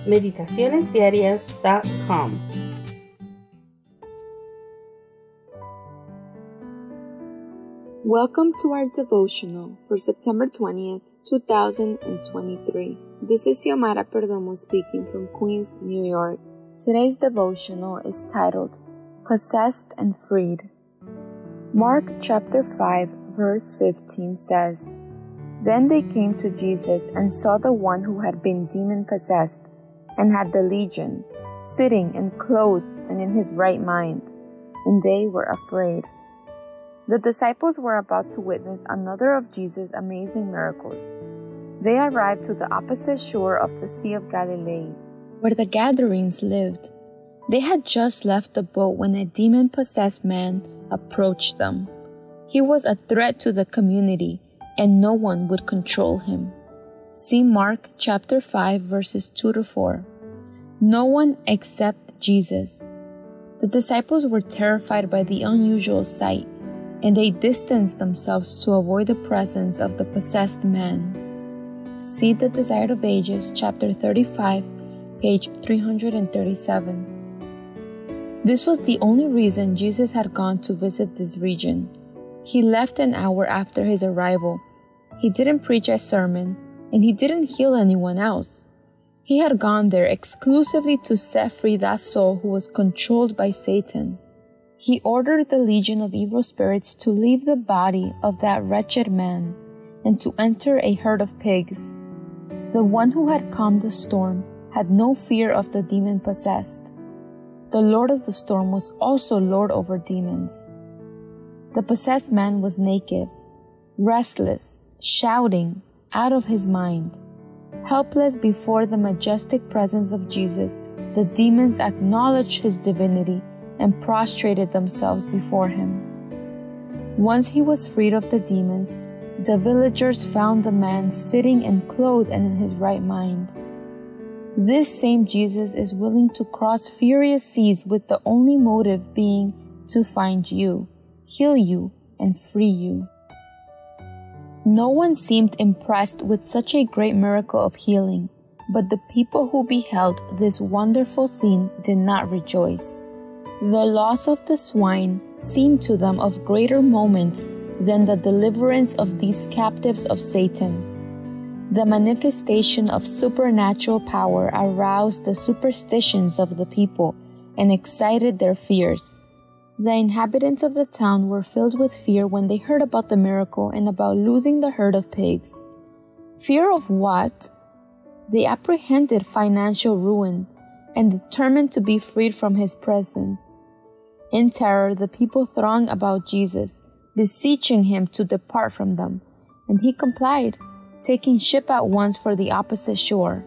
meditacionesdiarias.com. Welcome to our devotional for September 20th, 2023. This is Xiomara Perdomo speaking from Queens, New York. Today's devotional is titled, Possessed and Freed. Mark chapter 5, verse 15 says, Then they came to Jesus and saw the one who had been demon-possessed and had the legion, sitting and clothed and in his right mind, and they were afraid. The disciples were about to witness another of Jesus' amazing miracles. They arrived to the opposite shore of the Sea of Galilee, where the Gadarenes lived. They had just left the boat when a demon-possessed man approached them. He was a threat to the community, and no one would control him. See Mark chapter 5, verses 2-4. No one except Jesus. The disciples were terrified by the unusual sight, and they distanced themselves to avoid the presence of the possessed man. See The Desire of Ages, chapter 35, page 337. This was the only reason Jesus had gone to visit this region. He left an hour after his arrival. He didn't preach a sermon, and he didn't heal anyone else. He had gone there exclusively to set free that soul who was controlled by Satan. He ordered the legion of evil spirits to leave the body of that wretched man and to enter a herd of pigs. The one who had calmed the storm had no fear of the demon-possessed. The Lord of the storm was also Lord over demons. The possessed man was naked, restless, shouting, out of his mind. Helpless before the majestic presence of Jesus, the demons acknowledged his divinity and prostrated themselves before him. Once he was freed of the demons, the villagers found the man sitting and clothed and in his right mind. This same Jesus is willing to cross furious seas with the only motive being to find you, heal you, and free you. No one seemed impressed with such a great miracle of healing, but the people who beheld this wonderful scene did not rejoice. The loss of the swine seemed to them of greater moment than the deliverance of these captives of Satan. The manifestation of supernatural power aroused the superstitions of the people and excited their fears. The inhabitants of the town were filled with fear when they heard about the miracle and about losing the herd of pigs. Fear of what? They apprehended financial ruin and determined to be freed from his presence. In terror, the people thronged about Jesus, beseeching him to depart from them, and he complied, taking ship at once for the opposite shore.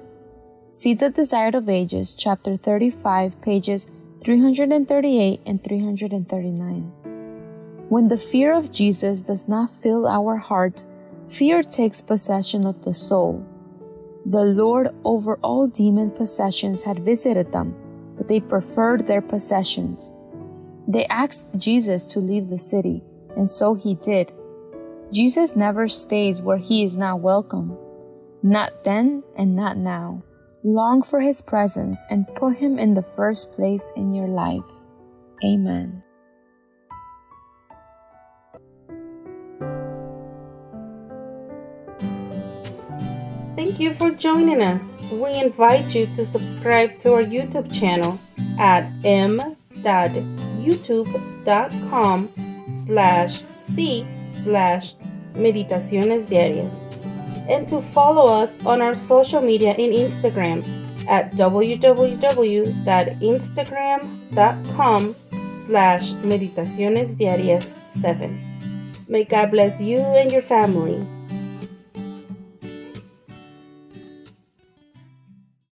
See The Desire of Ages, chapter 35, pages 338 and 339. When the fear of Jesus does not fill our hearts, fear takes possession of the soul. The Lord over all demon possessions had visited them, but they preferred their possessions. They asked Jesus to leave the city, and so he did. Jesus never stays where he is not welcome. Not then and not now. Long for his presence and put him in the first place in your life. Amen. Thank you for joining us. We invite you to subscribe to our YouTube channel at m.youtube.com/c/Meditaciones Diarias and to follow us on our social media in Instagram at www.instagram.com/meditacionesdiarias7. May God bless you and your family.